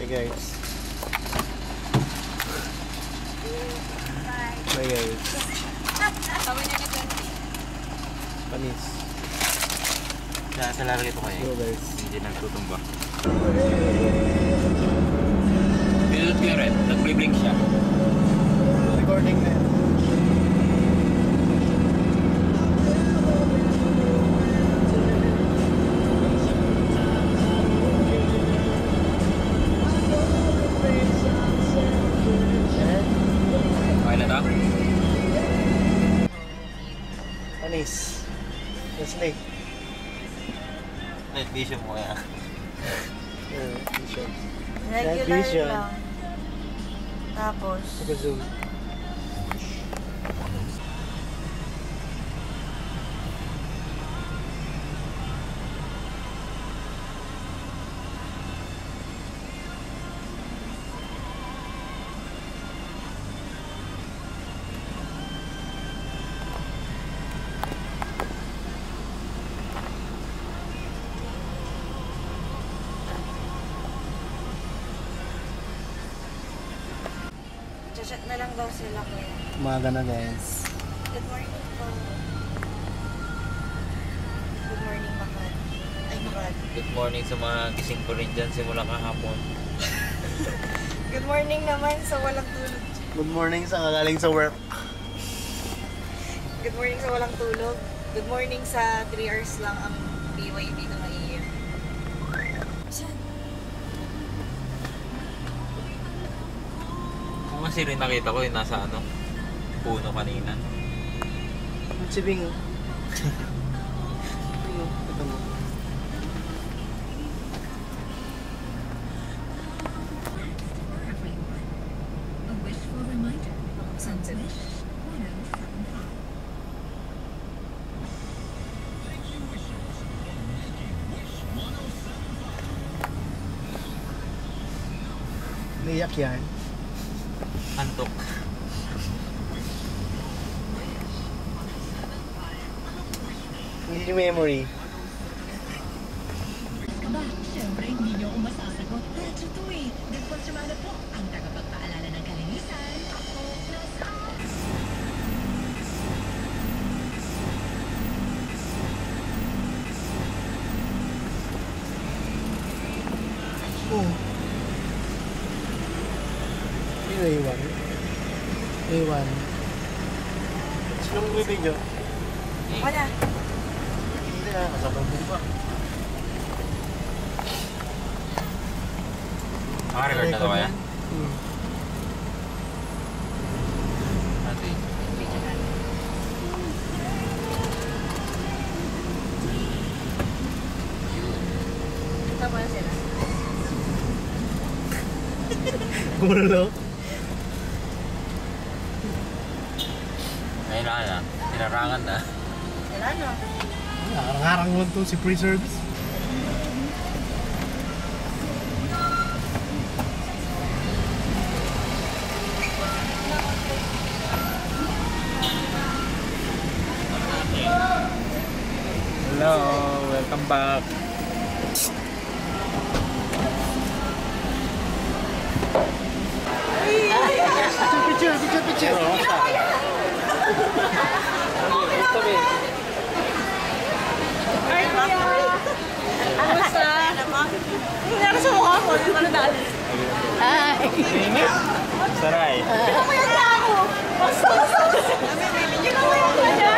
guys. Bye guys. Panis. Sa lalagay ito kayo. Hello guys. Hindi nagtutumba. Pinulot ko rin. Nag-blink siya. Recording na. Panis. Snake. Night vision mo kaya. Vision. Regular vision. lang. Tapos, Naka-zoom. chat na lang daw sila kuya. Umaga na guys. Good morning po. Good morning, Makad. Ay, Makad. Good morning sa mga gising ko rin dyan simula kahapon. Good morning naman sa walang tulog. Good morning sa kagaling sa work. Good morning sa walang tulog. Good morning sa 3 hours lang ang BYB na maiiyak. Kung kasi rin nakita ko yung nasa ano, puno kanina. Si Bingo. Bingo, ito mo. A wishful reminder. Sunset. 1075. Naiyak yan. Antok. Hindi memory. Aba, syempre hindi niyo ako masasagot. Ratatouille, Desponchimada po, ang tagapagpaalala ng kalinisan. Ako, nasa... Oh. Iwan. Iwan. Sinong bibidyo? Wala. Hindi na, kasama mo ba? Naka-record na to kaya? Hmm. Ate. Tama na sila. Gumulo? Ngayon na. Tinarangan na. Wala na. Harang-harang lang to si pre-service. Hello, welcome back. Picture. Ay, kuya! Kamusta? Nangyari sa mukha ko, hindi ko nadaan. Ay! Saray. Ikaw mo yung tao! Basta! Ikaw mo yung kanya!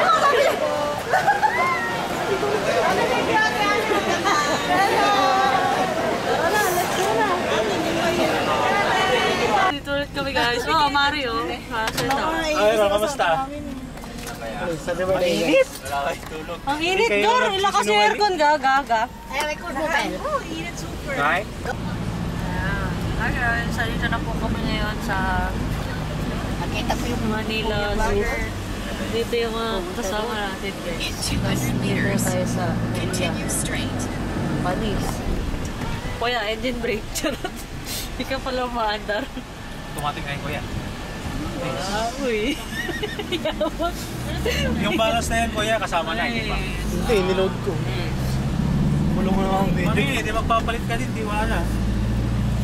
Dito ulit kami guys. Oh, Mario. Ay, kamusta? Ang init! Wala kayo tulog. Ang init doon. Ilakas yung aircon. Gaga. Ay, record mo ba? Oh, init super. Right? Hi guys. Dito na po kami ngayon sa Nakita ko yung Manila Zoo. Dito yung mga kasama natin guys. In 200 meters, Tayo sa continue straight. Panis. Kuya, engine brake. Charot. Hindi ka pala maandar. Automatic na yun, kuya. Uy. Yaman. Yung balance na yan, kuya, kasama na, di ba? Hindi, niload ko. Bulong mo na akong video. Mami, di magpapalit ka din, di wala.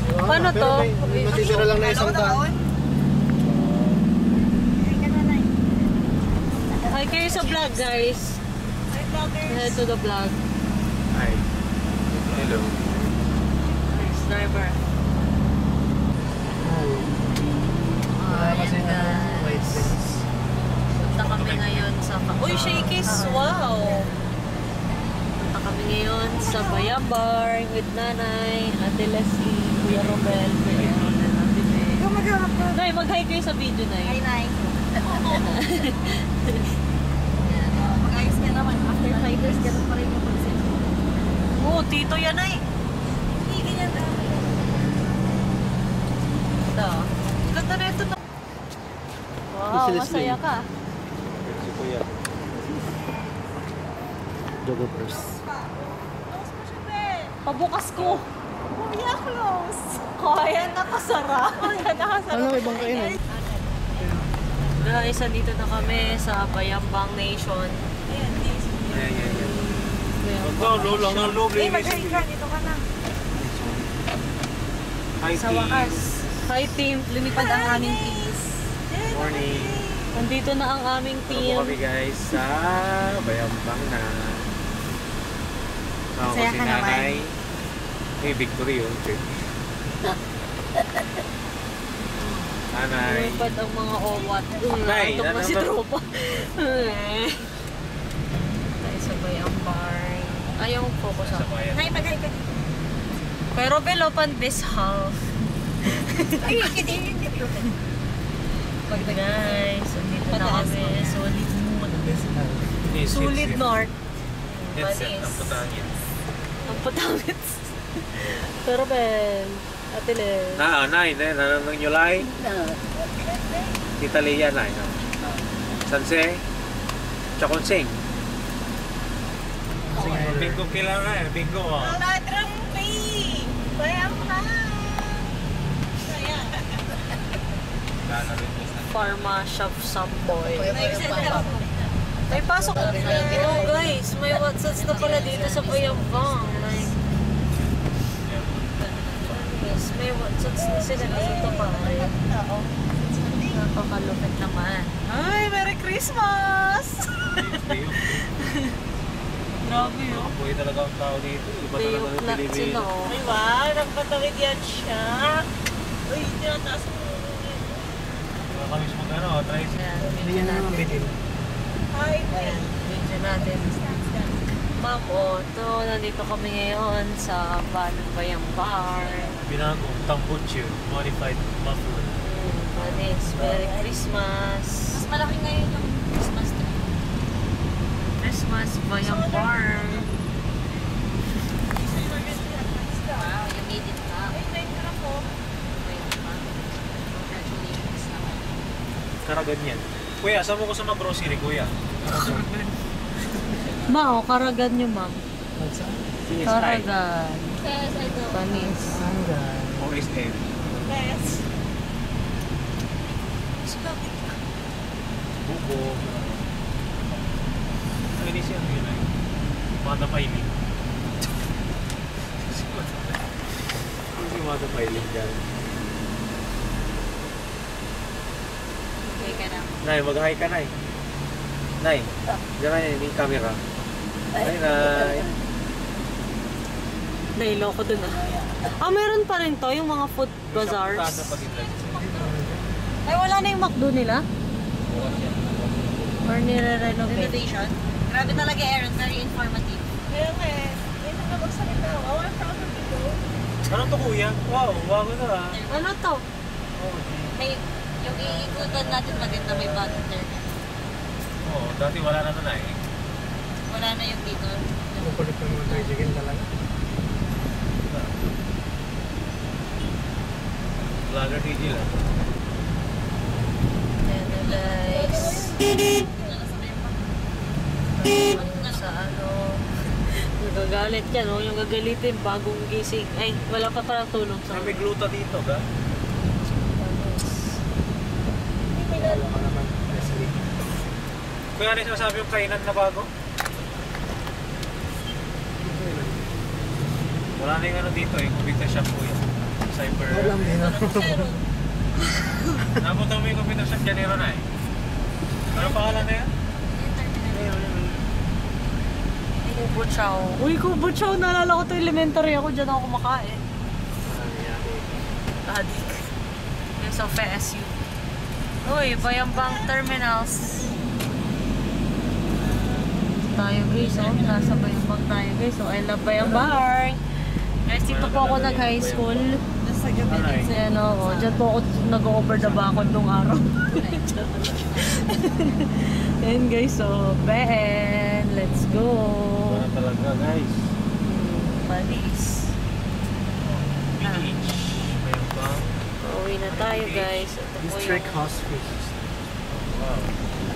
Paano to? May matitira lang na isang daan. Hi kayo sa vlog, guys. Hi, vloggers. Head to the vlog. Hi. Hello. Next driver. Wala kasi na white lines. Punta kami ngayon sa... Uy, Shakey's! Wow! Punta kami ngayon sa Bayambar with Nanay, Ate Leslie, Kuya Romel, Kuya Ronel, Ate May. Ikaw maghanap ka. Nay, mag-hi kayo sa video, Nay. Hi, Nay. Mag-ayos ka naman. After 5 years, ganun pa rin yung pansin. Oo, tito yan, Nay. Hindi, ganyan na. Ito. Ganda na ito. Wow, Si Leslie. masaya ka. Si Kuya. Joggers. Pabukas ko. Kuya, close. Kaya nakasara. Kaya nakasara. Ano ibang kainan? Guys, andito na kami sa Bayambang Nation. Ayan, please. Ito, lolo ng loob. Eh, mag-hi ka. Dito ka na. Hi, Sa wakas. Hi team, lumipad ang aming team. Morning. Nandito na ang aming Ano team. po kami guys sa Bayambang na. Ako Masaya si ka Nanay. Eh, Victory yun. Nanay. Lumipad ang mga owat. Nay, Ito na si ano ba? Tropa. Tayo sa Bayambar. Ayaw focus Sa ako. bayan. Nay, mag-hi ka dito. Pero belopan this half. Ay, hindi. Pag na guys, andito na kami. Solid mood. Solid north. Headset, Panis. ang putangin. Ang putangit. Pero Ben, Ate Les. Nay, nananong nyo lai? Tita Leia, Nay. Sanse? Chakonsing. Bingo kailangan eh. Bingo ah. Ladrang pay. Bayam na. Ayan. Pharma Shop Samboy. Nag-send ka. May pasok. Oh guys, may WhatsApp na pala dito sa Bayambang. Like, guys, may WhatsApp na sila dito pa. Oo. Napakalupit naman. Ay, Merry Christmas! Grabe yun. Buhay talaga ang tao dito. Iba Day talaga of ng flat Pilipino. sila oh. Ay, wow. Nagpatawid yan siya. Uy, tinataas mo. Wala kami sa mag-ano, try Ayan, Hindi video yan naman natin. bitin. Hi, Ayan, video natin. Ma'am, to, nandito kami ngayon sa Bayambar. Binagong tambucho, modified muffler. Manis, Merry Christmas. Mas malaki ngayon yung Christmas tree. Christmas, Bayambar. Wow, you made it up. Ay, thank you po. Congratulations naman. Karagan yan. Kuya, saan mo ko sa mag-grocery, kuya? Mao, karagan nyo, ma'am. CSI. Karagan. Yes, I know. Panis. Hanggang. O SM. Yes. Buko. Ang inis yan, yun ay. Mata Pailing. Si Mata Pailing dyan. Okay ka na. Nay, mag-hi ka, Nay. Nay, dyan na yung camera. Nay, Nay. Nailo ko dun ah. Ah, meron pa rin to, yung mga food Taas na bazaars. pag-idlag. Ay, wala na yung McDo nila? Or nire-renovate? Renovation. Grabe talaga, Aaron. Very informative. Kaya nga eh. Hindi na magsalita. Oh, I'm proud of you. Ano to, kuya? Wow, bago na ah. Ano to? May, yung iikutan natin maganda may butter. Oo, dati wala na na eh. Wala na yung dito. Kukulit ng mga tricycle talaga. Vlogger DJ lang. Ayan na guys. Sa ano. Nagagalit yan, oh. Yung gagalitin bagong gising. Ay, wala pa palang tulong sa May gluta dito, ga? Wala ka naman. Leslie. Kuya, ano yung sinasabi yung kainan na bago? Wala na yung ano dito eh, computer shop po yan. Cyber. Alam din na. Napunta mo yung kombinasyon kanina na eh. Ano pangalan na yan? Kubo Chow. Uy, Kubo Chow. Naalala ko to elementary ako. Diyan ako kumakain. Adik. Yung sa FSU. Uy, Bayambang Terminals. Tayo guys, oh. Nasa Bayambang tayo guys. So, I love Bayambang. Guys, dito po ako nag-high school. Sa gabi. Kasi ano, oh, dyan po ako nag-over the bakod nung araw. And guys, so, Ben, let's go. Wala talaga guys. Palis. Beach. Mayroon pa. Pauwi na tayo guys. Ito po District yung... Hospital. Wow.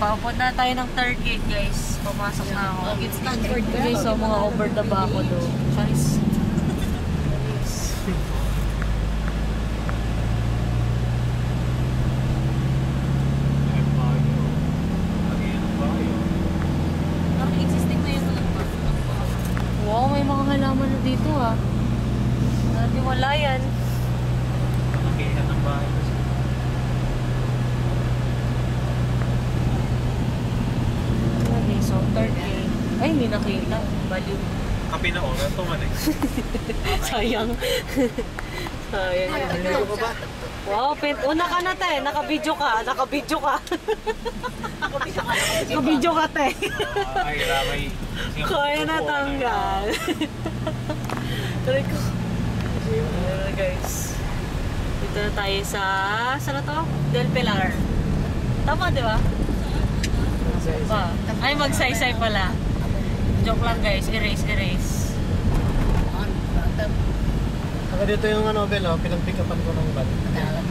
Papunta na tayo ng third gate guys. Pumasok na ako. It's Stanford guys. So mga over the bako do. Guys. Existing na yun ng park. Wow, may mga halaman na dito ah. Dati wala yan. Nakakita ng bahay kasi. Okay, so third gate. Ay, hindi nakita. Baliw. Kape na oras, tumanik. Sayang. Sayang. Ano ka ba? Wow, una ka na te. Naka-video ka. Naka-video ka. Naka-video ka te. Ay, ramay. Kaya natanggal. Tuloy ko. Ayan guys. Dito na tayo sa... Saan na to? Del Pilar. Tama, di ba? Pa. Ay, magsaysay pala. Joke lang guys. Erase, erase. Saka dito yung ano, Bel, oh, pinag-pick-upan ko ng van.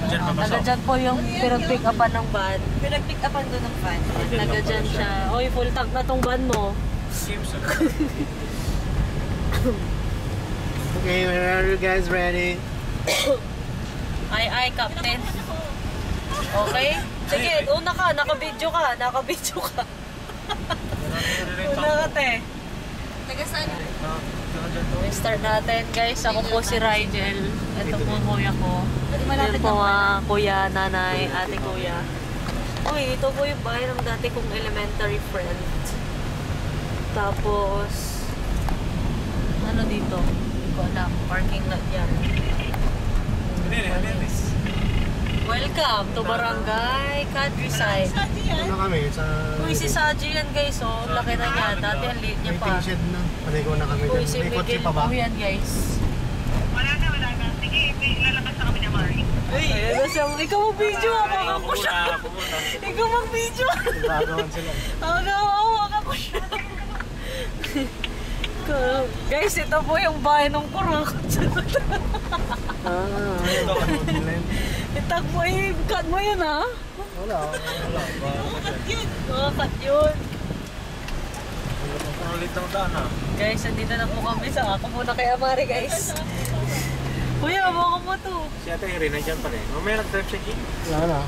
Diyan pa Taga dyan po yung pinag-pick upan ng van. Pinag-pick upan doon ng fan. Taga dyan siya. Oy, full tank na tong van mo. Simpson. Okay, where are you guys ready? Ay, Captain. Okay? Sige, una ka. Naka-video ka. Naka-video ka. Una ka, te. Taga saan? Start natin, guys. Ako po si Rigel. Ito po kuya ko. Yan po kuya, nanay, ate kuya. Uy, ito po yung bahay ng dati kong elementary friend. Tapos, ano dito? Hindi ko alam. Parking lot yan. Welcome to Barangay Countryside. Ano kami? Sa... Uy, si Saji yan guys, oh. Laki na niya. Dati ang liit niya pa. Waiting shed na. Paligo na kami Uy, dyan. si May kotse Miguel pa ba? po yan guys. Wala na. Sige, lalabas na kami na Mari. Ayun na siya. Ikaw mag-video ako. Ako siya. Ikaw mag-video. Gagawan sila. Ako siya. Guys, ito po yung bahay ng kurang. Ito ka mo nila yun. Itag mo, cut mo yun ha? Wala. Cut yun. Ang ulit ng daan ah. Guys, andito na po kami sa ako muna kay Amari guys. Kuya, mo mo to. Si Ate Irene, nandiyan pa rin. Mamaya nag-drive siya, G. Wala na.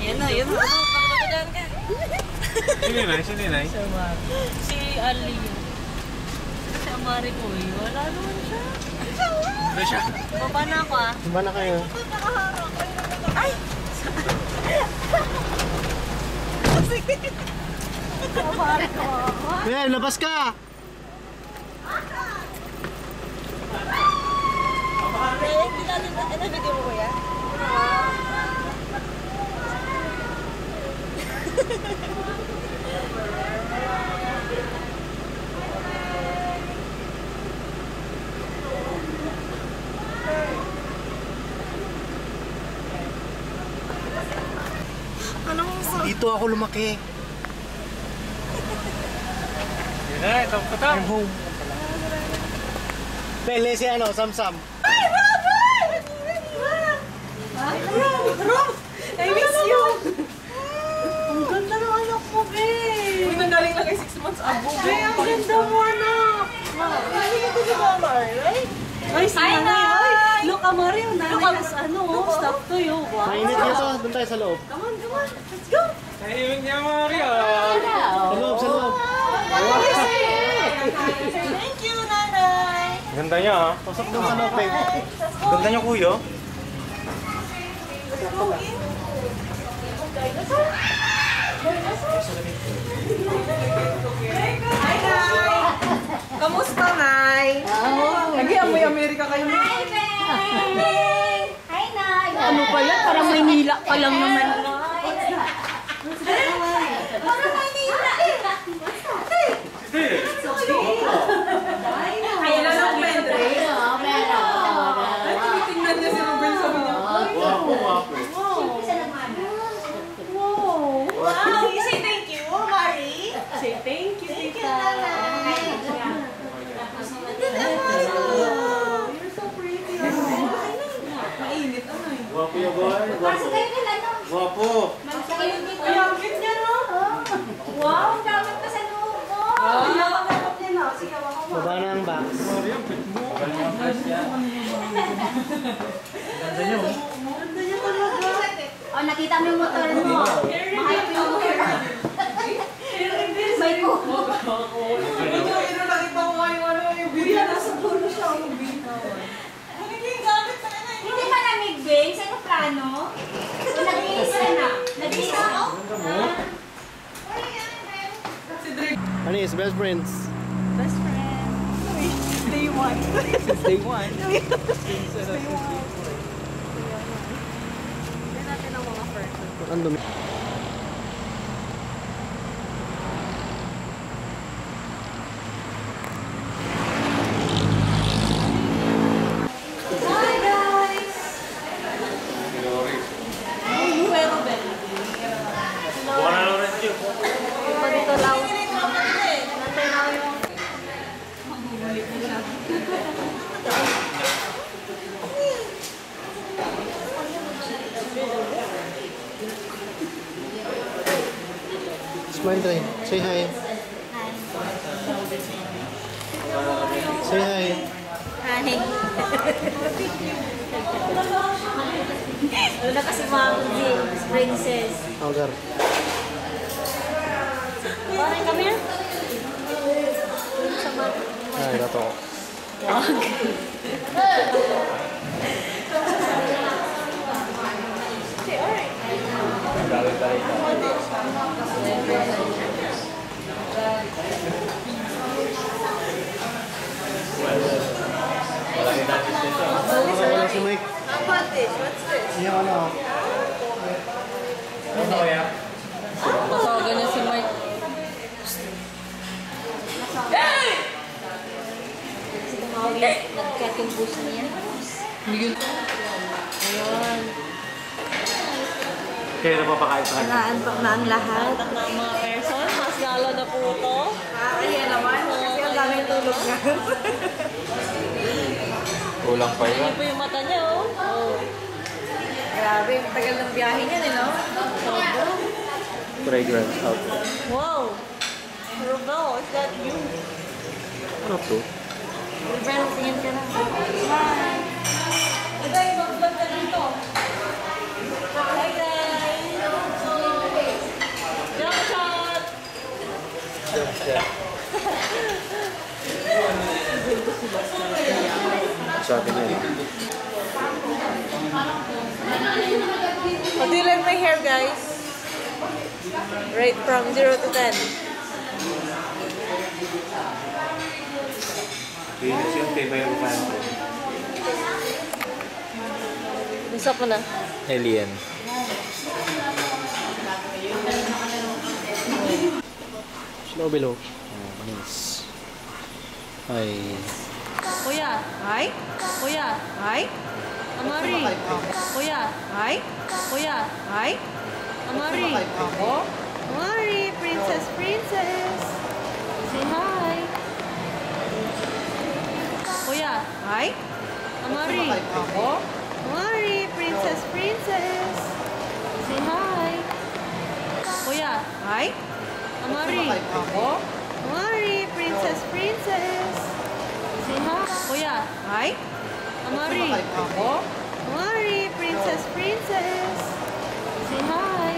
Yan na, yun na. Si Ninay. Si Ali. Si Amari ko eh. Wala naman siya. Ano siya? Baba na ako ah. Diba na kayo? Amari ko. Eh, labas ka! Hindi natin na-video mo kuya? Dito ako lumaki. Yun na, itong patang. I'm home. Pele si ano, Samsam. I miss you! Ang ganda ng anak mo, be! Uy, nanggaling lang kay 6 months ago. Be, ang ganda mo, anak! Hindi ito si Mama, right? Ay, si Hi, Nanay! Nay! Ay, look, Amari, yung nanay nas ano, stop to you. Wow! Mainit dito. Doon tayo sa loob. Come on, let's go! Tahimik niya, Mario. Sa loob, sa loob. Thank you, Nanay! Ganda niya ah. Pasok doon sa loob, babe. Ganda niya kuya. Hi, Nay! Kamusta, Nay? Lagi amoy Amerika kayo. Hi, Nay! Hi, Nay! Ano pa yan? Parang Maynila pa lang naman. Parang Maynila eh! Kaya lang ang pendre. Ay, tinitingnan niya si Ruben sa mga. Wow! Say thank you, Mari! Say thank you, Thank you, tita. Nanay! You're so pretty. Mainit, Nay. Guwapo yung boy. Pasok kayo nila, no? Guwapo. Pasok kayo dito. Ay, ang cute niya, no? Wow! Ang daming pa sa loob mo! Pinapagkakap niya na. Sige, waka mo. Baba na ang box. Ganda niyo. Oh, nakita mo yung motor mo. Mahal mo yung motor. May po. Medyo ino nakita ko nga yung ano, yung video. Nasa dulo siya ang video. Nagiging gamit pa na Hindi malamig, Bing. Saan ang plano? O, nag-iisa na. Nag-iisa ako? Si Drake. Ano is best friends? Best friend. Day one. Since day one. Tignan natin ang mga person. Ang dumi. Hi, guys! Kuya Robel. Buka na Lorenzo. Iba dito lang. Natay na yung... Smile, Dre. Say hi. Say hi. Hi. Ano na kasi mga princess? Algar. Parang kami yan. Sama. Ay, dato. Wala si Mike. What this? What's this? Yung ano. Masawagan niya si Mike. Kasi tumawag nag-cut yung bus niya. Ayun. Kaya napapakain sa kanya. Naantok na ang lahat. Lahat ng mga person. Mas lalo na po ito. Ayan naman. Kasi ang daming tulog na. Kulang pa Ayun po yung mata niya, oh. Oh. Grabe, yung tagal ng biyahe niya, no? Sobra. Fragrance out. Wow. Robel, is that you? Ano to? Rebel, tingin ka na. Ay, mag-vlog ka dito. Hi, guys. Jump shot. Sa akin yan. How do you like my hair, guys? Rate from 0 to 10. Venus yung tibay yung fan ko. Isa ko na. Alien. Slow below. Nice. Ay. Kuya. Hi? Kuya. Hi? Amari. Kuya. Hi? Kuya. Hi? Amari. Ako? Amari. Princess. Princess. Say hi. Kuya. Hi? Amari. Ako? Amari. Princess. Princess. Say hi. Kuya. Hi? Amari. Ako? Amari. Princess. Princess. Say hi. Kuya. Hi? Amari. Ako? Amari. Princess. Princess. Say hi.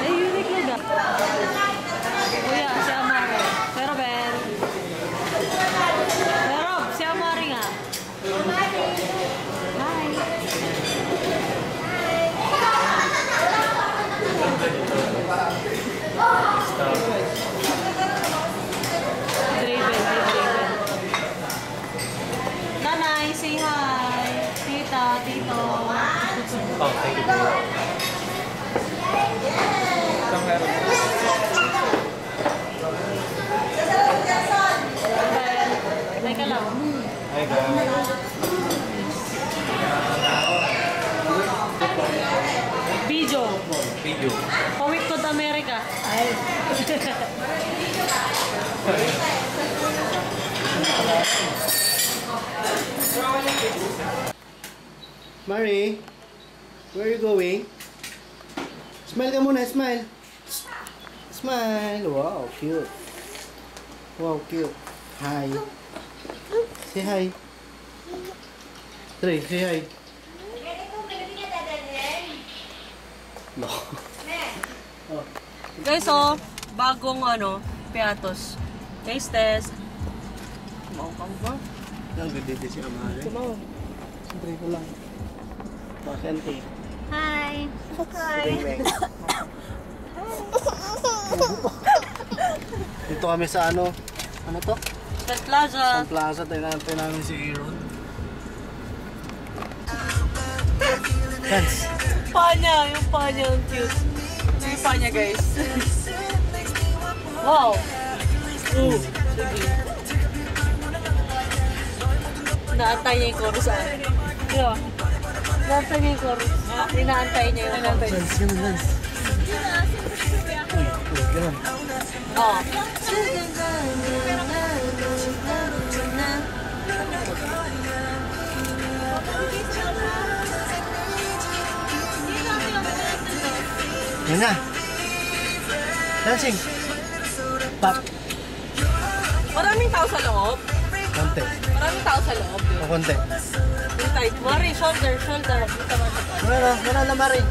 Ay, unique na. Kuya, si Amari. Oh, thank you. Isang meron. Teka lang. Hi guys. Video. Video. Pawit ko America. Ay. Mari, where are you going? Smile ka muna, smile. Smile. Wow, cute. Wow, cute. Hi. Say hi. Trey, say hi. No. Guys, oh, bagong piatos. Taste test. Kumaw ka mo ba? Ang ganda si Amari. Kumaw. Trey ko lang. Bakante. Hi. Hi. Dito kami sa ano to? Star Plaza. San Plaza, tinantay namin si Aaron. Dance. Panya, yung panya, ang cute. Yung panya, guys. Wow. Sige. Naantay niya yung chorus, Yeah. Naantay niya yung chorus. Inaantay niya yung chorus. Dance, ganun, dance. Uy, ganun. Oh. Yan na. Dancing. Pop. Maraming tao sa loob. Konti. Maraming tao sa loob. O konti. Tight. Mari, shoulder. Wala na, Mari.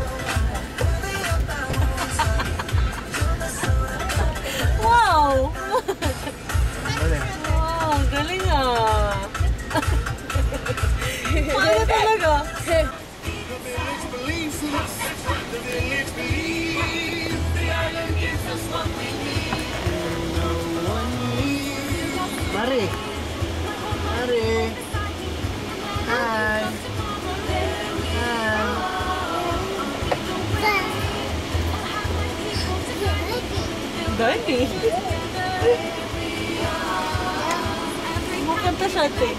Wow! Galing. Wow, galing ah. Paano talaga? Mari. Mari. Hi. Hi. Dali. Mukanta siya, te.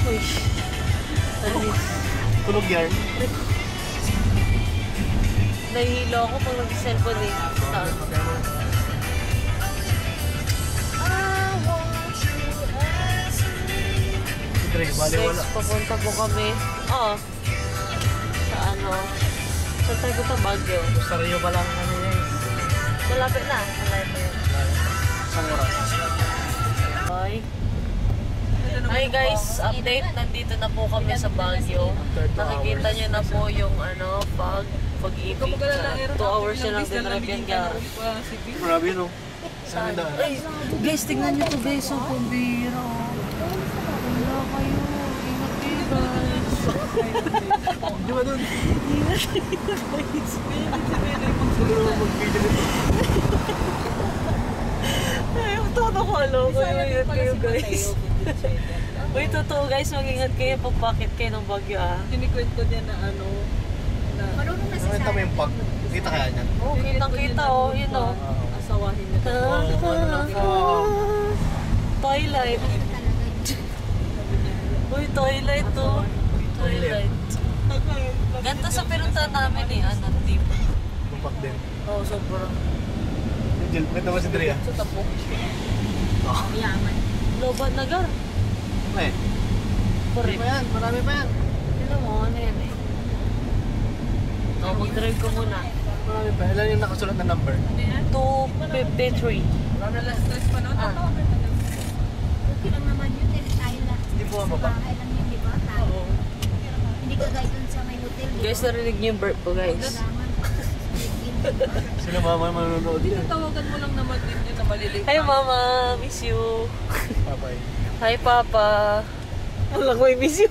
Uy. Alis. Tulog yarn. Nahihilo ako pag nag-cellphone eh. Saan? Tre, bali wala. Guys, papunta po kami. Oo. Sa sa tayo Baguio. Gusto rin ba lang ano yan? Malapit na. Malapit na. Isang oras. Hi. Hi guys, update. Nandito na po kami sa Baguio. Nakikita nyo na po yung pag-ibig. 2 hours na lang din Rabian Gar. Grabe no. Saan? Ay, guys, tingnan nyo to guys. So, kumbira. Wala kayo. Ingat kayo guys. Di ba dun? Ingat kayo guys. Ay, totoo ko ingat kayo guys. Uy, totoo guys, mag-ingat kayo pag bakit kayo ng Baguio Kinikwento niya na Marunong na Nakita mo yung pag. Kita kaya niyan? Oh, kitang-kita yun asawahin niya. Twilight. Uy, Twilight to. Twilight. Ganda sa pinunta namin team. Bumpak din. Oh, sobrang. Angel, maganda ba si Drea? Sa tapok. Yaman. Loban na gar. Eh, Correct. marami pa yan. Tignan mo, ano yan eh. Mag-drive ko muna. Marami pa. Ilan yung nakasulat na number? 253. Stress pa nun? Okay lang naman yun. Tayo lang. Hindi po ba? Bahay lang yun, di ba? Tayo. Hindi ka guys dun sa may hotel. Guys, narinig niyo yung burp ko guys. Sino mama manonood yan? Tawagan mo lang naman din yun na malilate. Hi mama, miss you. Papay. Hi papa. Alam ko, I miss you.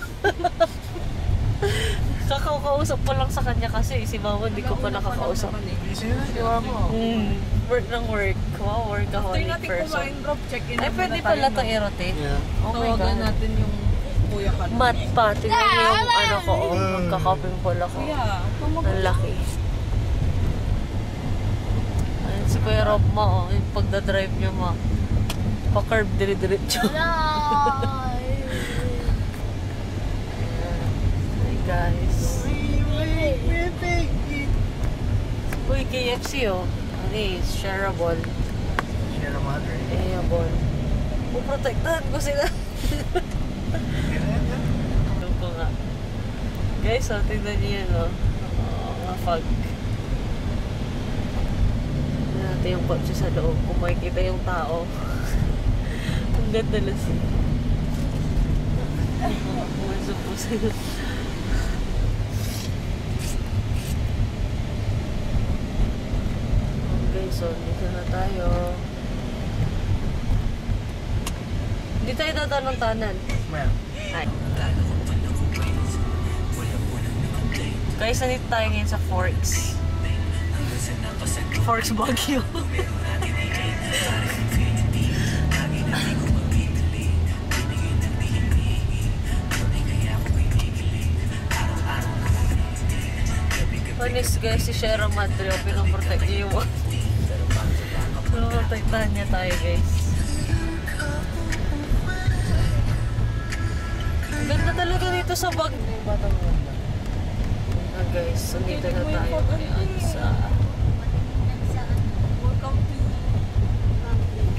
Kakao ka Kakausap ko lang sa kanya kasi si mama hindi ko pa nakakausap. Busy na, gawa mo. Work ng work. Wow, workaholic natin person. kumain, drop check-in. Ay, pwede pala ito i-rotate. Yeah. Oh my Tawagan God. natin yung kuya ka. Mat pa. Tingnan niyo yung ano ko. Oh, magkakaping pala ko. Kuya, Ang laki. Ayun si Kuya Rob mo. Oh. Yung pagdadrive niyo mo. Pa-curb dire-diretso. Hi guys. Uy, KFC oh. Ano eh, shareable. Share a mother. Payable. Puprotektahan ko sila. Ano ko nga. Guys, oh, tingnan niyo yan oh. Oh, mga fog. Tingnan natin yung kotse sa loob. Kung makikita yung tao. Ang ganda lang siya. Pumasok po sila. Guys, so dito na tayo. Hindi tayo dadaan ng tanan. Well, Ay. Guys, nandito tayo ngayon sa Forks. Forks Baguio. Honest guys, si Shera Madre, pinoprotect niya yung pinoprotektahan niya tayo guys. Ang ganda talaga dito sa Baguio. Ah guys, so dito na tayo ngayon sa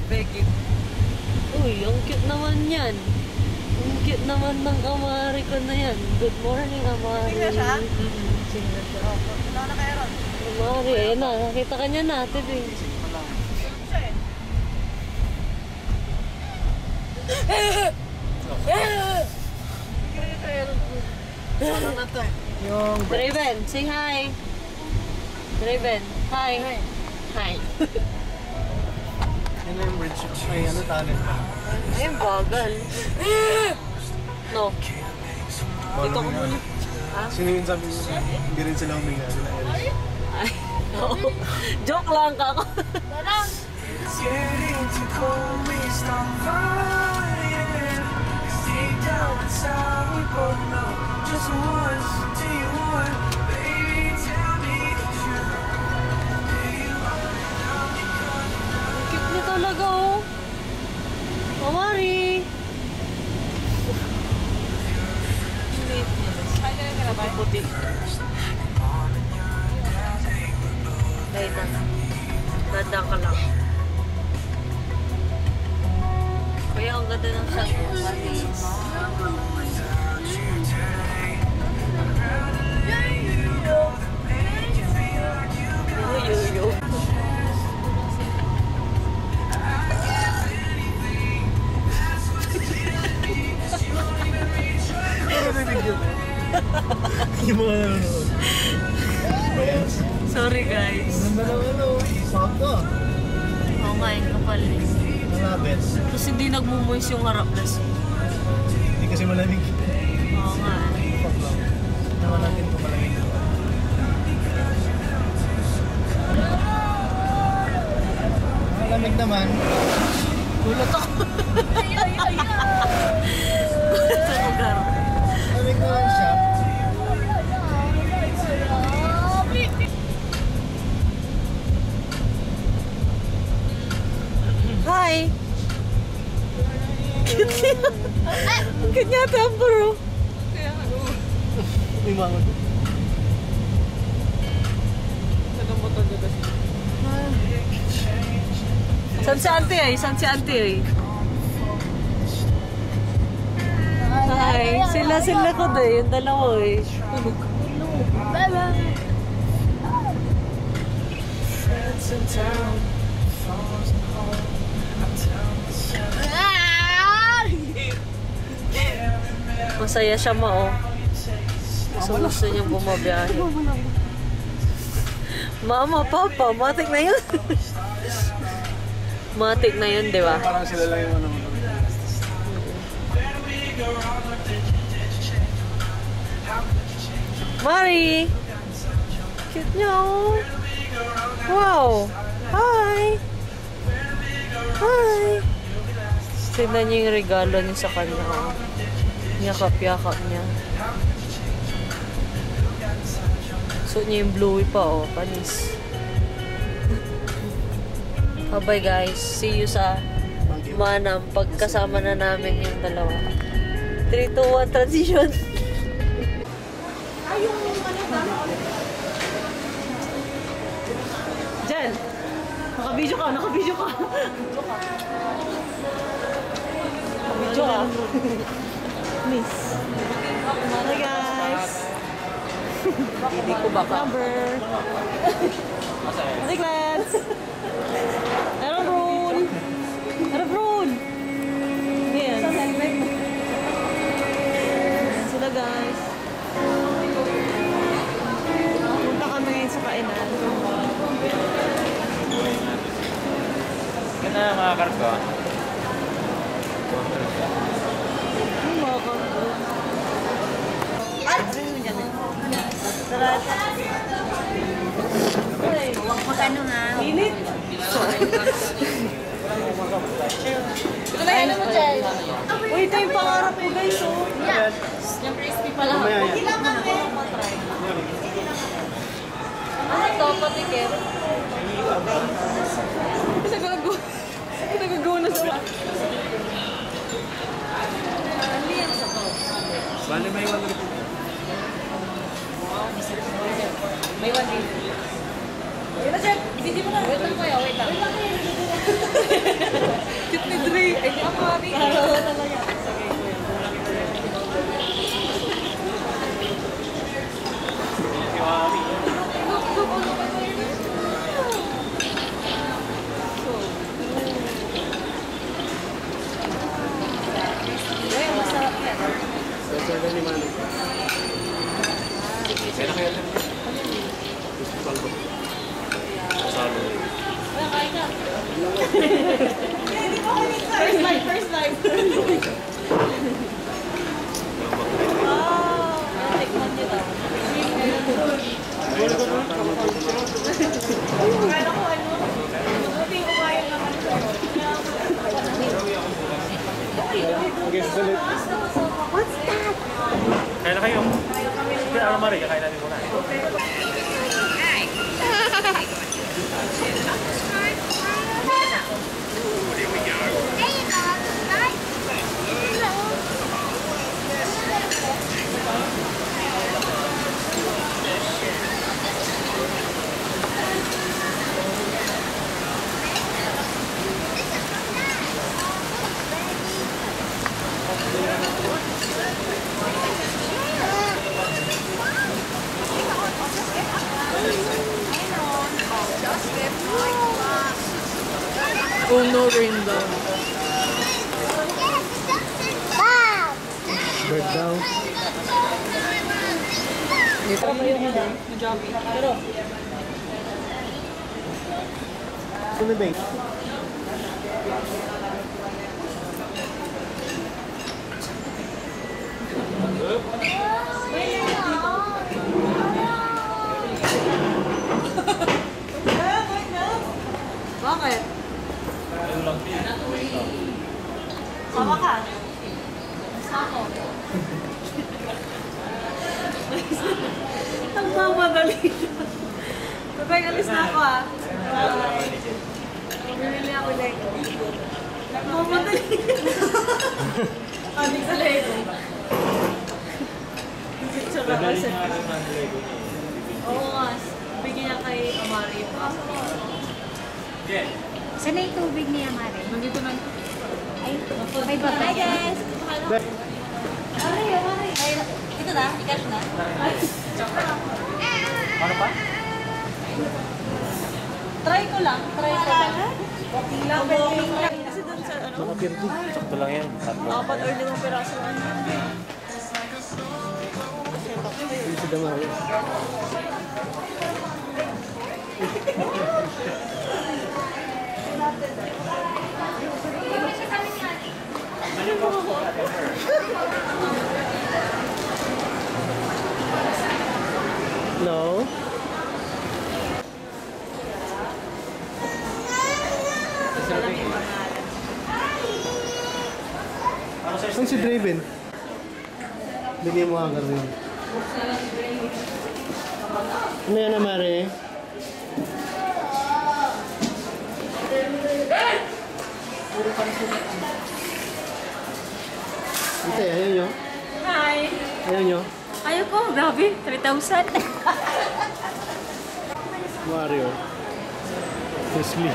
Becky. Uy, ang cute naman yan. Ang cute naman ng amari ko na yan. Good morning, amari. Sing na siya? Sing na siya. Wala na kayo ron. Amari, ayun na. Nakita ka niya natin eh. ano na to? Yung Draven, say hi. Draven, hi. Hi. yun na yung bridge. Ay, ano talent pa? Ayun, bagal. No. Dito ko muna. Sino yung sabi mo? Hindi rin sila huminga. Sila Ellis. Ay, no. Joke lang ka ako. Cute niya talaga oh. Mamari. Puti. Dahil na. Dadang ka lang. Kuya, ang ganda ng shot mo. Maris. Yo. Yung mga nanonood. Yes. Sorry guys. Ganda naman ano. Sakto. Oo nga, yung kapal eh. Malapit. Tapos hindi nagmumoist yung harap na siya. Hindi kasi malamig. Oo nga. Fuck lang. Naman natin kung malamig. Malamig naman. Gulat ako. Gulat ako, Gar. Malamig naman siya. Hi! Cute niya. Ang cute niya, bro. May mga San si auntie ay? San si auntie ay? Hi! Sila ko doon. Yung dalawa eh. Masaya siya mo, oh. Gusto niyang bumabiyahe. Mama, papa, matik na yun. Matik na yun, di ba? parang sila lang yung ano. Mari! Cute niya, oh. Wow! Hi! Hi! Tignan niyo yung regalo niya sa kanya, oh. Yakap-yakap niya. Suot niya yung bluey pa, oh. Panis. Bye guys. See you sa Manam. Pagkasama na namin yung dalawa. 3, 2, 1, transition. Jen! Naka-video ka, naka-video ka. Naka-video ka. Miss. Hi guys. Hindi ko baka. Number. Hi Glad. Hello Ron. Hello Ron. Yan. Sila guys. Punta kami ngayon sa kainan. Yan na mga karko. Mga kanto. Magkano nga? Init. Ito na yan mo, Jay. Uy, ito yung pangarap ko guys, oh. Yung crispy pala. Mamaya yan. Ano to, patikim? Nagagawa na sa Bali may 1 May 1 din. Wait na, Chef. Hindi mo na. Wait lang kayo, wait lang. Cute ni Dre. Ay, di ako kami. Oo, talaga. Uy, masarap yan. Sasarga ni Manu. Kaya na kayo lang. Salo. Wala, kain ka. First life, first life. Wow! Tikman niyo daw. Kala ko ano? Buti umayon naman. What's that? Kaya na kayo. Kaya ano Mari, kakain natin muna. Oh no, rain down. Bird down. Dito pa yung Joby. Pero, Sino ba yun? bakit? Sama ka? Sama ko. Ang mamadali. Sabay, alis na ako ah. Bumili ako Lego. Mamadali. Amig sa Lego. Oo nga. Bigyan niya kay Amari yung aso. Saan na yung tubig niya, Mare? Nandito na. Ay, may baba. Hi, guys! Ito na? I-cash na? Ano pa? Try ko lang. Try ko lang. Kasi dun sa ano? Mga pirti. Sakto lang yan. 3. 4 or 5 piraso lang. Hindi si Damari. No? Saan si Draven? Bigyan mo agad rin. Ano yan na, Mare? Ito, ayaw nyo? Hi! Ayaw nyo? Ayaw ko, grabe. 3,000. Mario. Leslie.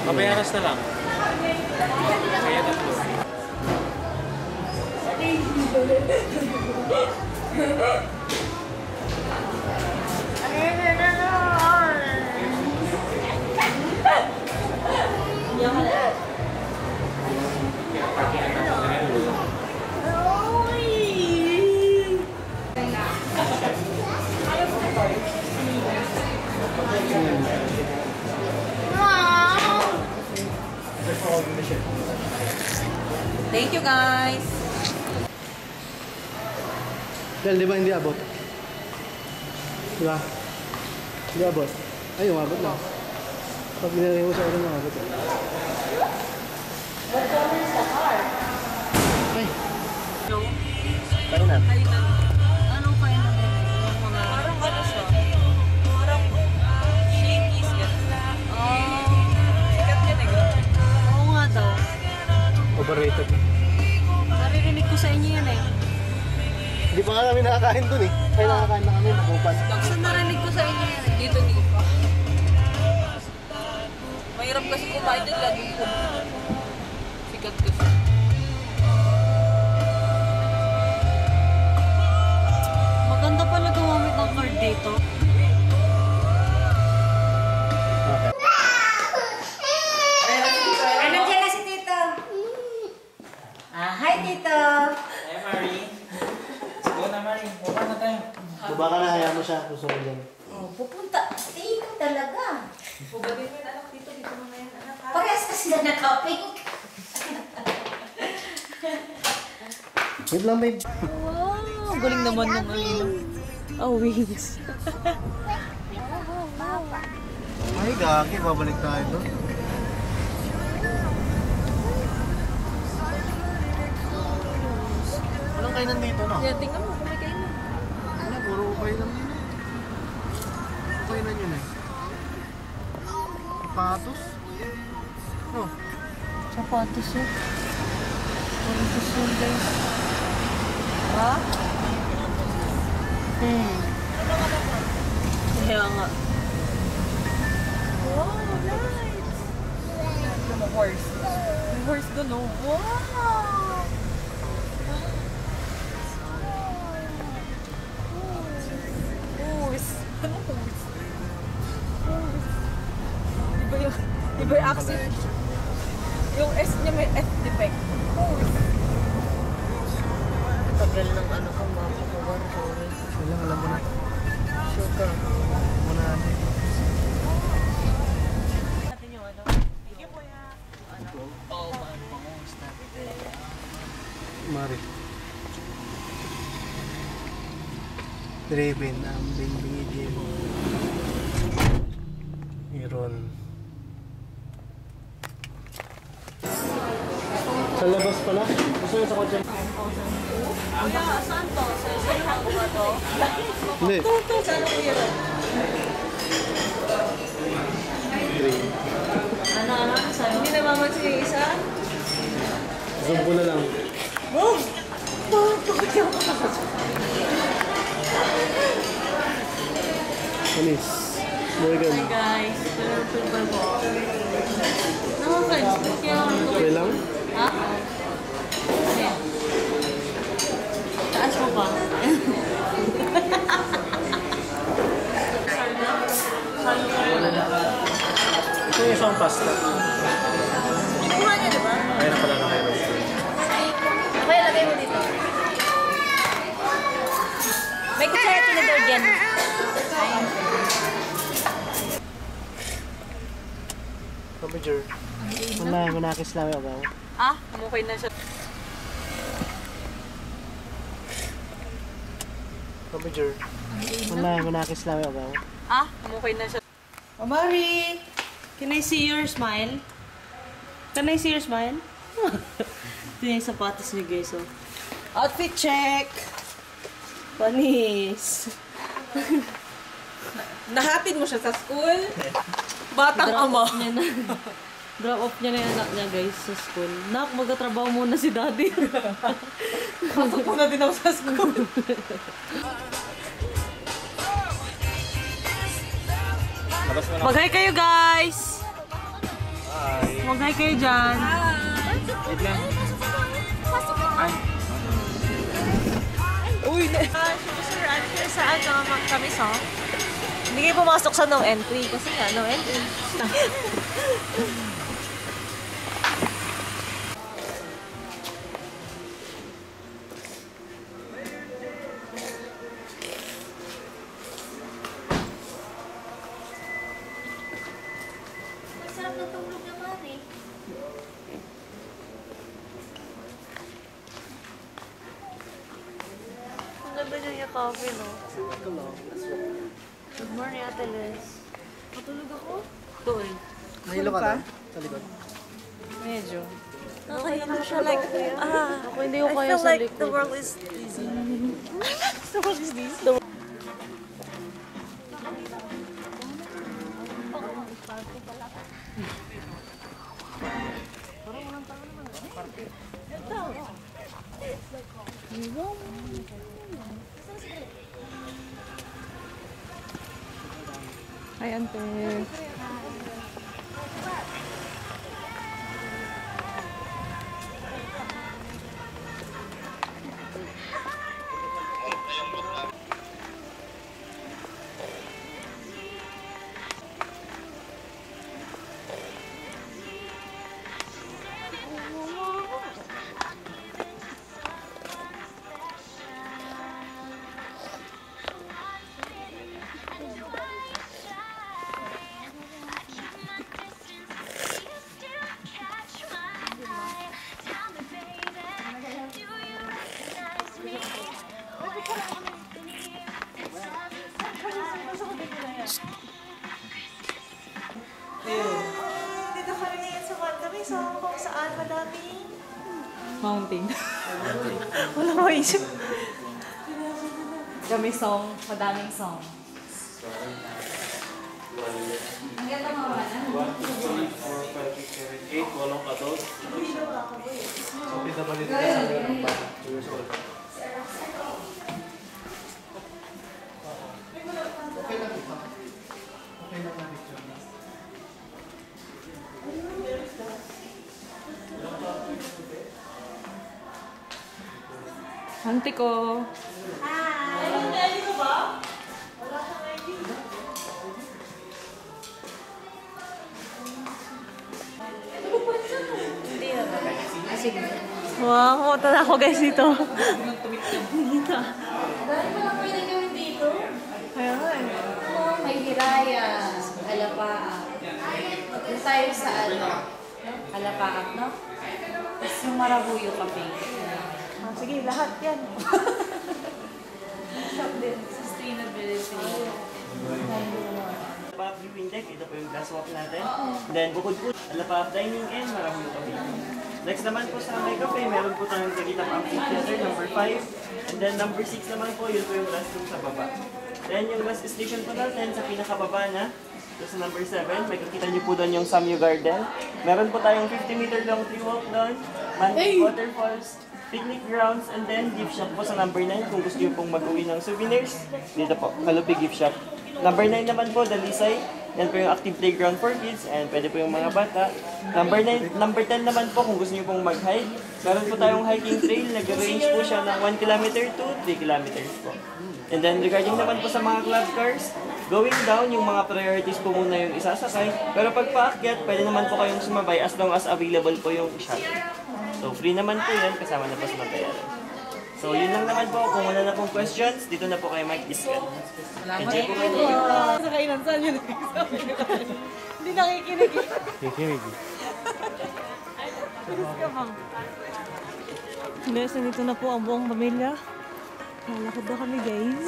Papayaras na lang. Kaya tatlo. Thank you guys. Del, di ba hindi abot? Diba? Hindi abot. Ay, umabot na. Pag binigay mo sa akin, umabot. Ay. Kainan. Anong kainan din? Yung mga... Parang ano siya? Parang shakies yan. Sikat yan eh. Oo nga daw. Overrated. Naririnig ko sa inyo yan eh. Hindi pa nga kami nakakain dun eh. Kaya nakakain na kami, nakupan. Saan narinig ko sa inyo yan eh? Dito hindi pa. Mahirap kasi kumain din laging po. Sikat kasi. Maganda pala gumamit ng card dito. Nandiyan na si Tito. Hi, Tito. Hey, Marie. Let's go na, Marie. Baba na tayo. Baba ka na, hayaan mo siya. Gusto ko dyan. Pupunta. Tito talaga. Ugatin mo yung anak dito. Dito mo na yan anak ha. Parehas kasi na naka-pink. Wait lang, babe. Wow, galing naman ng ilaw. Oh, wings. Ay, gagi. Babalik tayo doon. Walang kainan dito, no? Yan, tingnan mo kung may kainan. Ano, puro ukay lang yun. Ukay na yun eh. Patos? No. Sapatos yun. Sapatos yun, guys. Ha? Kaya nga. Wow, nice. Ito mo, horse. May horse doon, oh. Wow! Horse. Ano horse? Horse. Di ba yung accent? Yung S niya may F defect. Horse. Tagal ng ano ko, mapakuwan ko rin. Wala, alam mo na. Sugar. Muna natin. Natin yung ano. Mari. Draven, ang bingbingi din. Iron. Sa labas pala? Gusto nyo sa kotse? Kuya, saan to? Sa isang ko ba to? Hindi. Ito, saan ko yun? Draven. Ano, sa'yo? Hindi namamansin yung isa? Zoom ko na lang. Anis. Morgan. Hi guys, welcome to my vlog. Nakaka-friends, kaya ako Okay lang? Ha? Ano yan? Taas mo pa. Ito yung isang pasta. Kuha niya, di ba? Kaya na pala na kayo. Kaya lagay mo dito. May kutsara tinador dyan. Manager. Manakis lang ako. Ah, okay na siya. Major. Manakis lang ako. Ah, okay na siya. Amari, can I see your smile? Can I see your smile? Ito yung sapatos niyo guys, oh. Outfit check! Panis! Nahatid mo siya sa school? Batang ama. Drop off niya na yung anak niya guys sa school. Nak, magkatrabaho muna si daddy. Pasok mo na din ako sa school. Labas mo na. Mag-hi kayo guys! Bye. Mag-hi kayo dyan. Wait lang. Ay. Uy! Sir, saan kami sa? Hindi kayo pumasok sa no entry. Kasi nga, no entry. Masarap na tulog naman eh. Ang ganda niya yung coffee, no? Good morning, Ate Liz. Matulog ako? Doon. Mahilo ka na? Sa likod. Medyo. Okay, hindi siya like, Ako hindi ko kaya sa likod. the world is easy. What is this? Hi, Ante. Dito kami ngayon sa Mandami, so kung saan madaming Mountain. wala ko isip. Kami song, madaming song. Ang ganda mo ba na? 1, 2, 3, 4, 5, 6, 7, 8. Walong katot. So, pinabalik ka sa akin ng bata. Okay lang ito. Okay lang na picture. Auntie ko. Wow, pumunta na ako guys dito. Dahil pa lang pwede gawin dito. Kaya nga eh. Oo, may Hiraya, Alapaak. Doon tayo sa Alapaak, no? Tapos yung Marabuyo Cafe. Sige, lahat yan. Sustainability. Alapap viewing deck, ito po yung glass walk natin. Then bukod po, Alapap dining and Marabuyo Cafe. Next naman po sa may cafe, meron po tayong Tagaytay Amphitheater, number 5. And then number 6 naman po, yun po yung restroom sa baba. Then yung last station po natin sa pinakababa na, ito sa number 7, may kakita niyo po doon yung Samyu Garden. Meron po tayong 50-meter long tree walk doon, man-made waterfalls, picnic grounds, and then gift shop po sa number 9 kung gusto niyo pong mag-uwi ng souvenirs. Dito po, Kalupi Gift Shop. Number 9 naman po, Dalisay. Yan po yung active playground for kids and pwede po yung mga bata. Number 10 naman po kung gusto niyo pong mag-hike. Meron po tayong hiking trail, nag-range po siya ng 1 kilometer to 3 kilometers po. And then regarding naman po sa mga club cars, going down, yung mga priorities po muna yung isasakay. Pero pag paakyat, pwede naman po kayong sumabay as long as available po yung shuttle. So free naman po yan, kasama na po sa bayaran. So yun lang naman po, kung wala na pong questions, dito na po kayo mag-discuss. Enjoy po kayo. Sa kainan, saan yun? Hindi nakikinig. Kikinig. Guys, nandito na po ang buong pamilya. Lalakad daw kami, guys.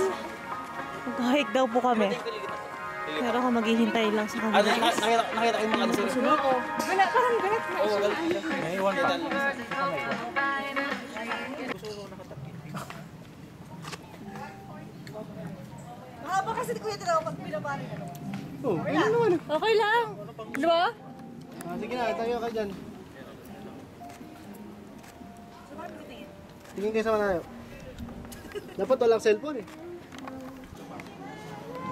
Mag-hike daw po kami. Pero ako maghihintay lang sa kanila. Nakita ko yung mga kasi. Gala, parang galit na. Oo, galit. May iwan kita. Mahaba kasi ni Kuya Tinaw pag pinapari ka. Oh, ayun naman. Okay lang. Di ba? Sige na, tayo ka dyan. Tingin kayo sa malayo. Dapat walang cellphone eh.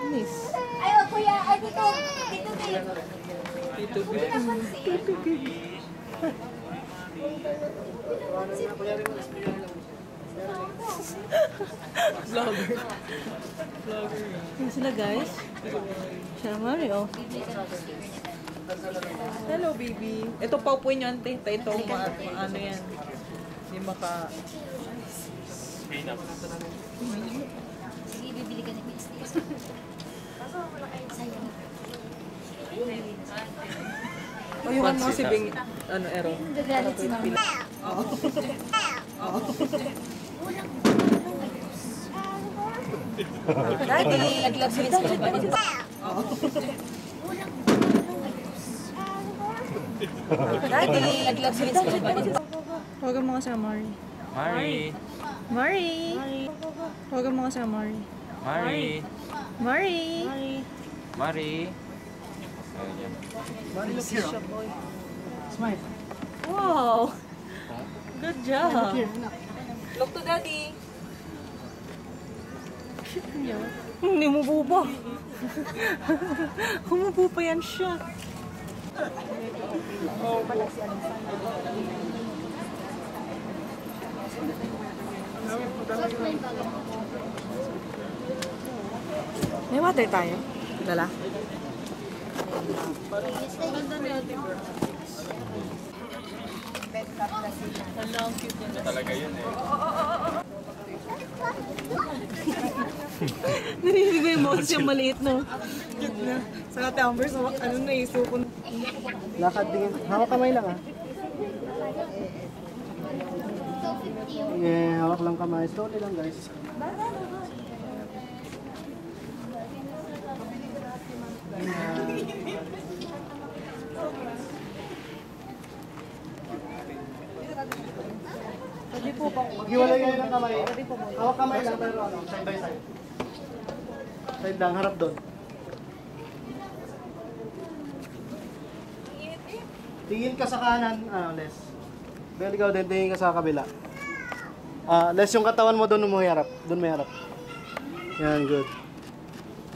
Miss. Ay, kuya, ay dito. Dito, dito. Vlogger. Yan sila, guys. Siya Mario. Hello, baby. Ito pa po nyo, ante. Ito, ano yan. Hindi maka... Sige, bibili ka ng business. O yung ano si Bing, ano, Ero. Nagagalit si mama. Oo. Daddy, naglag sa rin Daddy, naglag sa rin Huwag ang mga sa Mari. Mari! Mari! Huwag ang mga sa Mari. Mari! Mari! Mari! Smile. Wow! Good job! Look to Daddy! Hindi mo buba. Humubo pa yan siya. May water tayo? Dala? Talaga yun eh. Narinig ko yung boses yung maliit, no? Cute na. Sa Tumbers, ano na yung sukon. Lakad tingin. Hawak kamay lang ah. Yeah, hawak lang kamay. Slowly lang guys. Maghiwalay kayo ng kamay. Hawak kamay lang pero ano, side by side. Side lang, harap doon. Tingin ka sa kanan, Les. Pero ikaw din, tingin ka sa kabila. Les, yung katawan mo doon mo harap. Doon may harap. Yan, good.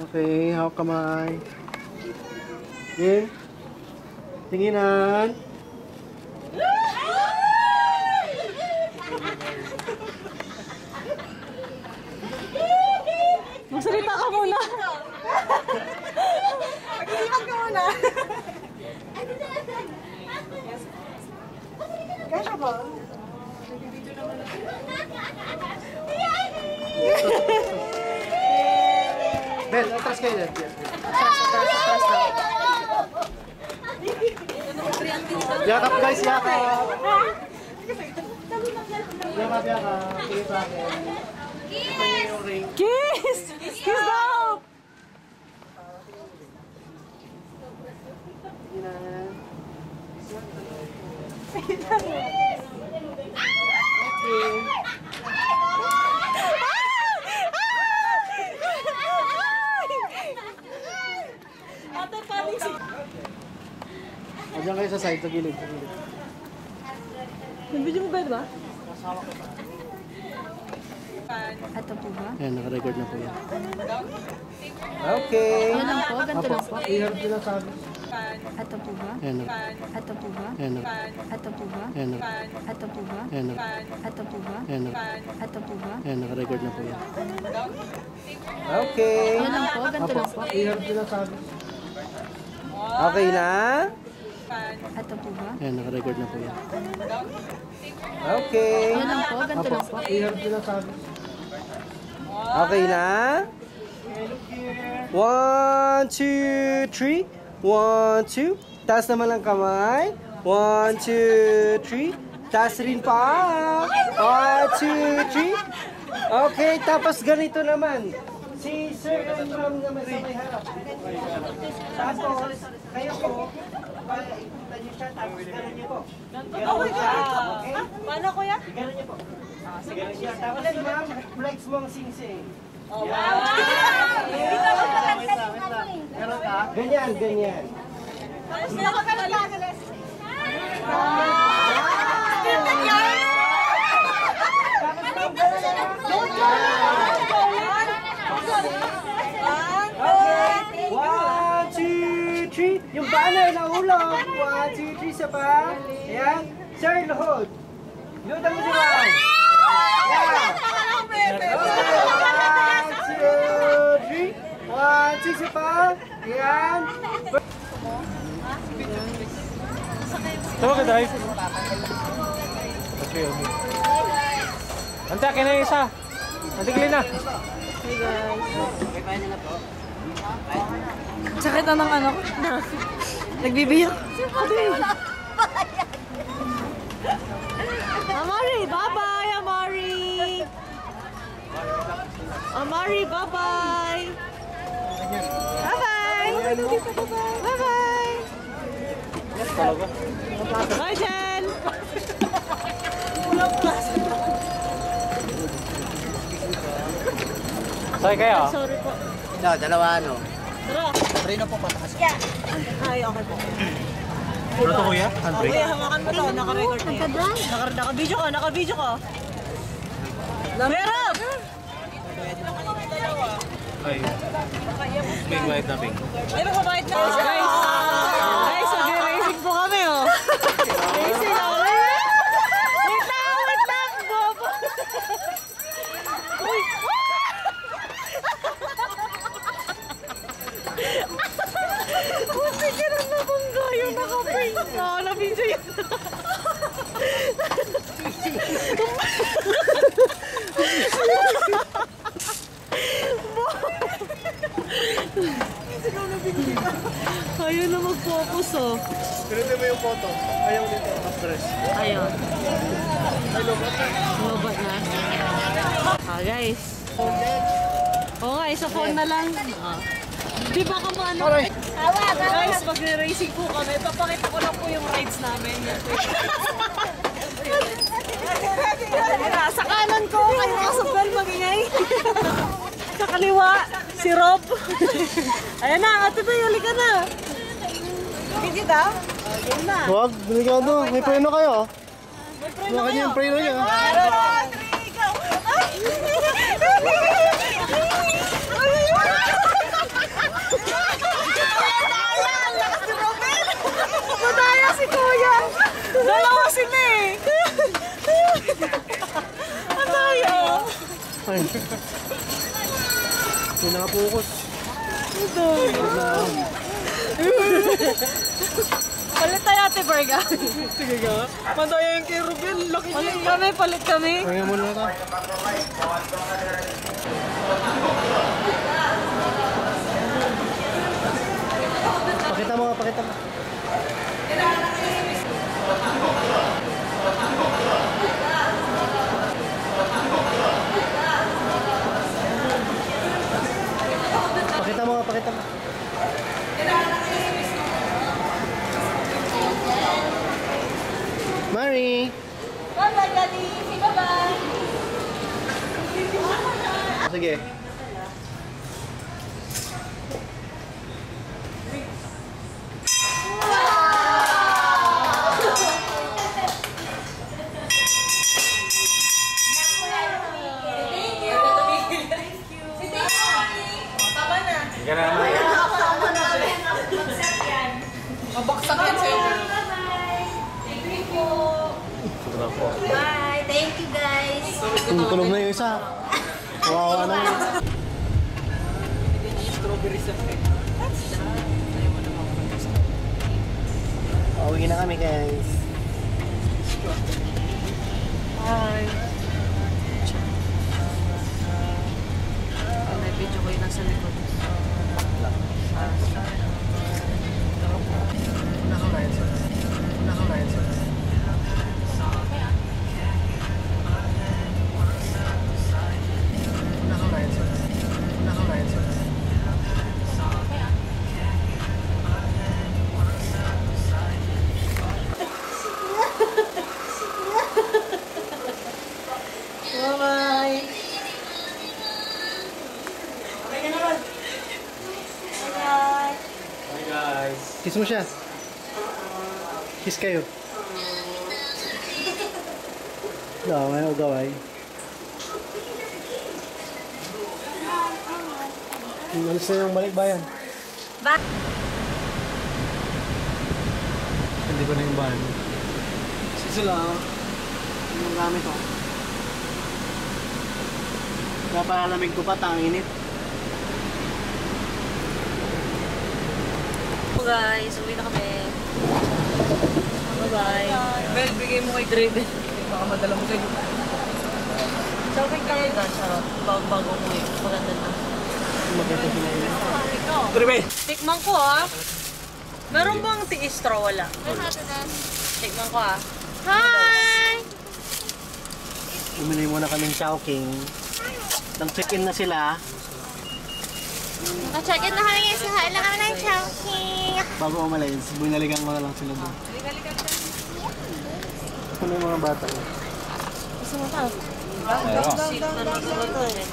Okay, hawak kamay. Okay. Tinginan. Magsalita ka muna. Magsalita ka muna. Kasha ba? Bel, atras kayo dyan. Yakap guys, yakap. Yakap, yakap. Tingin sa akin. Ito niyo yung ring. Kiss! Kiss daw! Tinginan. Ate, paling si... Diyan kayo sa side, sa gilid, sa gilid. Nabidyo mo ba ba? Ato po ba? Ayan, naka-record na po yan. Okay. Ano lang po? Ganito lang po? I-heard nila sabi. Ato po ba? Ayan, Ato po ba? ayan, Ato po ba? ayan, Ato po ba? ayan, Ato po ba? ayan, Ato po ba? ayan, naka-record na po yan. Okay. Ano lang po? Ganito lang po? I-heard nila sabi. Okay na? Ato po ba? Ayan, naka-record na po yan. Okay. Ano lang po? Ganito lang po? I-heard nila sabi. Okay na? 1, 2, 3. 1, 2. Taas naman ang kamay. 1, 2, 3. Taas rin pa. 1, 2, 3. Okay, tapos ganito naman. Si Sir and Ma'am naman sa may harap. Tapos, kayo po, ikutan niyo siya, tapos gano'n niyo po. Gano'n siya, okay? Paano kuya? Gano'n niyo po. Gano'n siya. Tapos si Ma'am, flex mo ang sing-sing. Meron ka? Ganyan, ganyan. Okay. 1, 2, 3. Yung banner na ulog. 1, 2, 3 sa pa. Ayan. Sir, load. Load ang musiwan. Yeah. 1, 2, 3. 1, 2 sa pa. Ayan. Tama ka, drive. Okay. Ante, akin na yung isa. Antiglin na. Hey guys. Sakit na ng ano ko. Nagbibiyak. Amari, bye-bye, Amari. Amari, bye-bye. Bye-bye. Bye-bye. Bye, Jen. Walang klase. Sakay kayo? Sorry po. No, dalawa ano. Tara. Preno po patakas. Ay, okay po. Ano to kuya? Kuya, hawakan mo to. Naka-record na yan. Naka-video ka, naka-video ka. Meron! Ay. Ping white na ping. Ay, magbabayad na. Guys, guys, mag-racing po kami, oh. Racing, oh. Wait lang, Bob. Uy! Buti ka na nabangga yung naka-ping. Na-video yun. Ayaw na mag-focus, oh. Pinili mo yung photo. Ayaw dito. Dress. Ayun. Lobat na. Guys. Okay, sa phone na lang. Di ba ka ano? Guys, mag-racing po kami. Papakita ko lang po yung rides namin. Sa kanan ko, kayo nakasabal magingay. Sa kaliwa, si Rob. Ayan na, Ate Bay, huli ka na. Hindi daw? Ayan na. Huwag, delikado. May preno kayo. May preno Huwag kayo. yung preno niya. Madaya si Kuya. Dalawa sila eh. Madaya. Ay. Hindi nakapokus. Palit tayo, Ate Berga. Sige ka. Madaya yung kay Rubel. Laki niya. Palit kami. Kaya mo na ito. Pakita mo, pakita mo. Pakita mo, pakita mo. Mari! Bye-bye, Daddy. Bye-bye. Sige. Mabaksak yan sa'yo. Bye. Thank you, guys. Tulog na yung isa. Kawawa na yun. Pauwi na kami, guys. Hi. May video ko yun nasa likod. Kiss mo siya. Kiss kayo. Gaway o gaway. Alis na yung balikbayan. Ba? Hindi ko na yung bahan. Sila, yung gamit ko. Napalamig ko pa, tanginit. So guys, uwi na kami. Bye-bye. Bel, bigay mo kay Draven. Baka madala mo sa'yo. So, okay kami na siya. Bago ko eh. Maganda na. Maganda sila yun. Draven! Tikman ko ah. Meron bang tiis straw? Wala. Tikman ko ah. Hi! Bumili muna kaming Chowking. Nag-check-in na sila. Check-in na kami guys. Kahain lang kami ng Chowking. Bago umalis, binalikan ko na lang sila doon. Ano yung mga bata? Gusto mo pa? Sip na lang sila to eh.